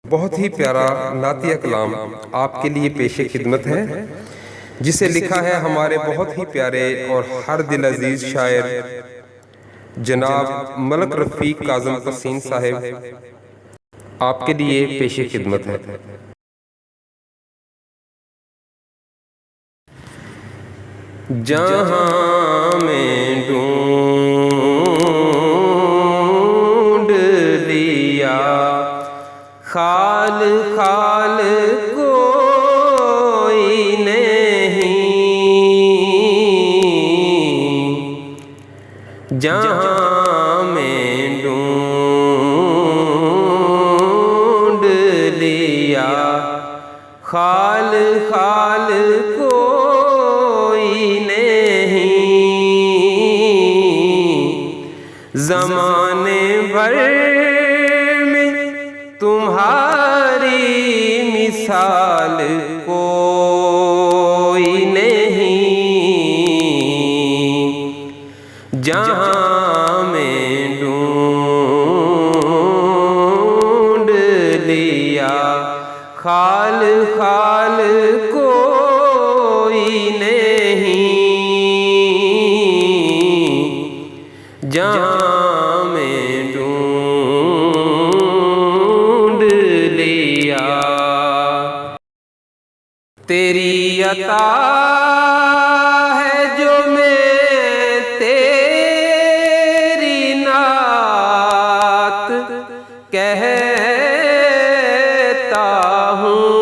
बहुत ही प्यारा नातिया कलाम आपके लिए पेशे खिदमत है, जिसे लिखा है हमारे बहुत ही प्यारे और हर दिल अजीज शायर जनाब मलक रफ़ीक काज़म तसीन साहिब। आपके लिए पेशे खिदमत है। जहाँ में ढूंढ लिया खाल खाल कोई नहीं, जहाँ में ढूंढ लिया खाल खाल कोई नहीं, ज़माने भर में तुम्हारी मिसाल कोई नहीं, जहाँ में ढूंढ लिया खाल खाल कोई नहीं, जहाँ में ढूंढ लिया। तेरी अता है जो मैं तेरी नात कहता हूँ,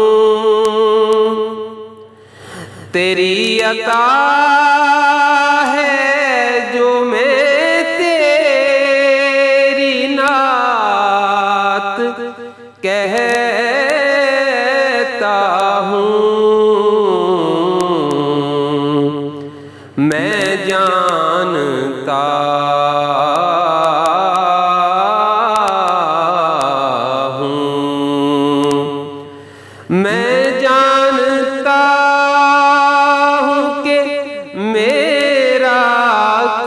तेरी अता है जो मैं तेरी नात कहता हूँ। मैं जानता हूँ, मैं जानता हूँ कि मेरा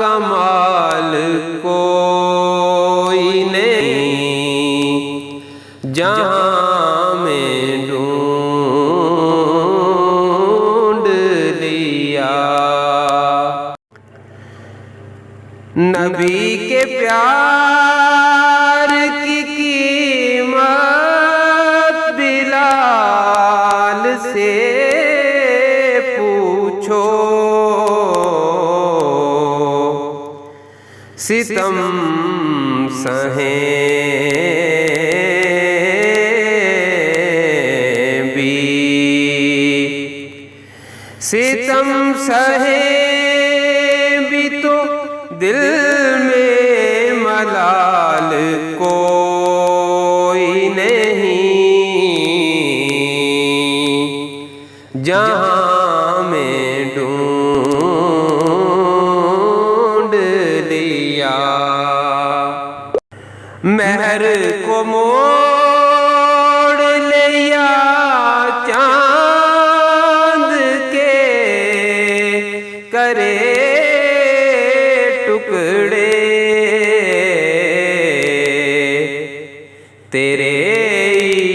कमाल कोई नहीं, जहाँ में ढूंढ लिया। नबी के प्यार की कीमत बिलाल से पूछो, सितम सहे भी, सितम सहे भी तो दिल में मलाल कोई नहीं, जहाँ में ढूंढ लिया। महर को मोड़ लिया चांद के करे टुकड़े, तेरे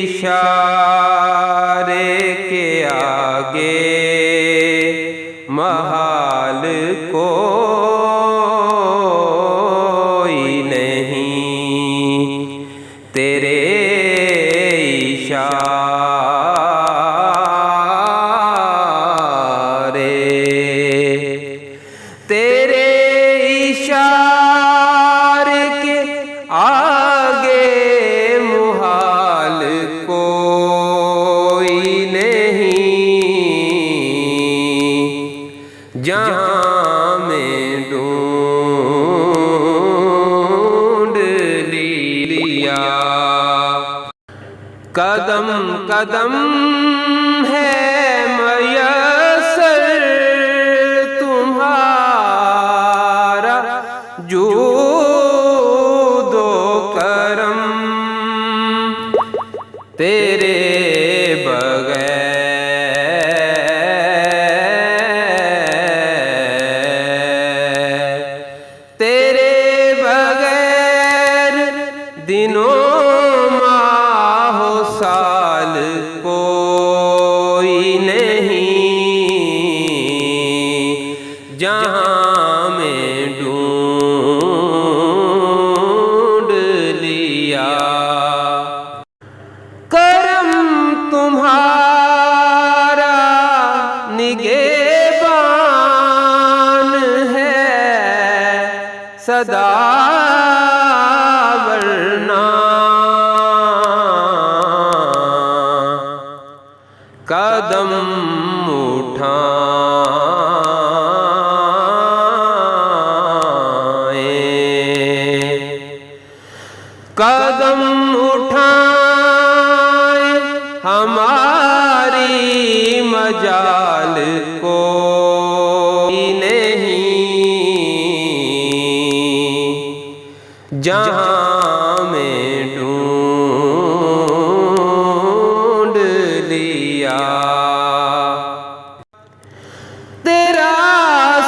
इशारे के आगे महाल कोई नहीं, तेरे इशारे, तेरे इशारे के आगे मुहाल कोई नहीं, जहाँ में ढूंढ लिया। कदम कदम है मयसर तुम्हारा जूदो करम, तेरे बगैर, तेरे बगैर दिनों माह साल सदा वरना कदम कदम उठाए हमारी मजाल को नहीं, जहाँ में ढूंढ लिया तेरा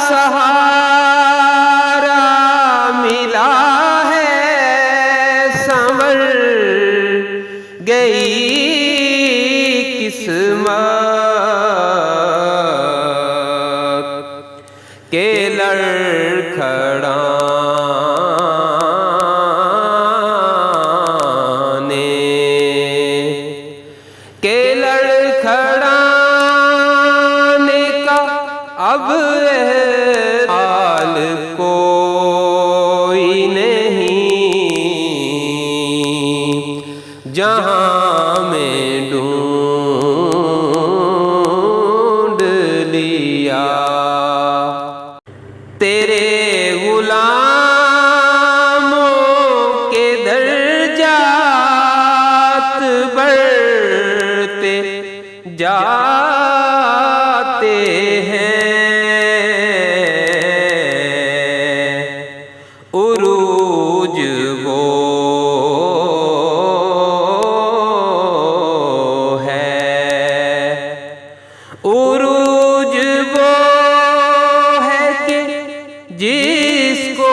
सहारा मिला गई किस्मत के लड़खड़ाने का अब हाल कोई नहीं, जहाँ में ढूंढ लिया तेरे गुलामों के दर्जात बढ़ते जाते हैं, उरूज वो उरूज वो है कि जिसको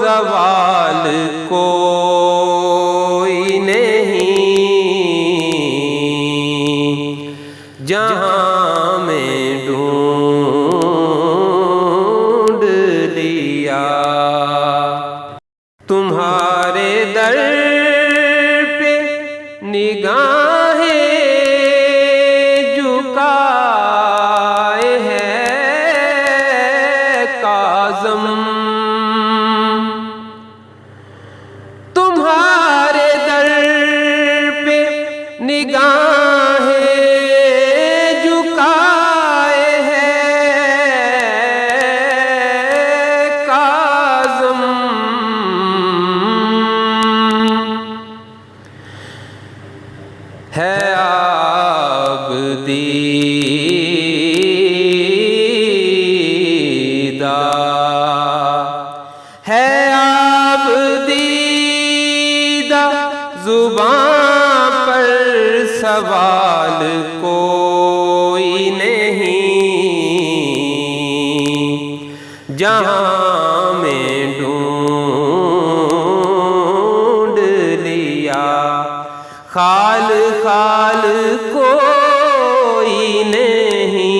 ज़वाल कोई नहीं, जहाँ में ढूंढ लिया तुम्हारे दर पे निगाहें झुकाए हैं काज़म, तुम्हारे दर पे निगाहें झुकाए हैं काज़म, है आबदीदा है आबदीदा ज़ुबान पर सवाल कोई नहीं, जहाँ में ढूंढ लिया खाल खाल कोई नहीं,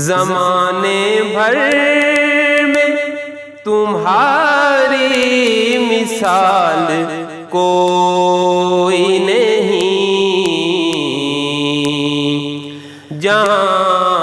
ज़माने भर में तुम्हारी मिसाल कोई नहीं, जहाँ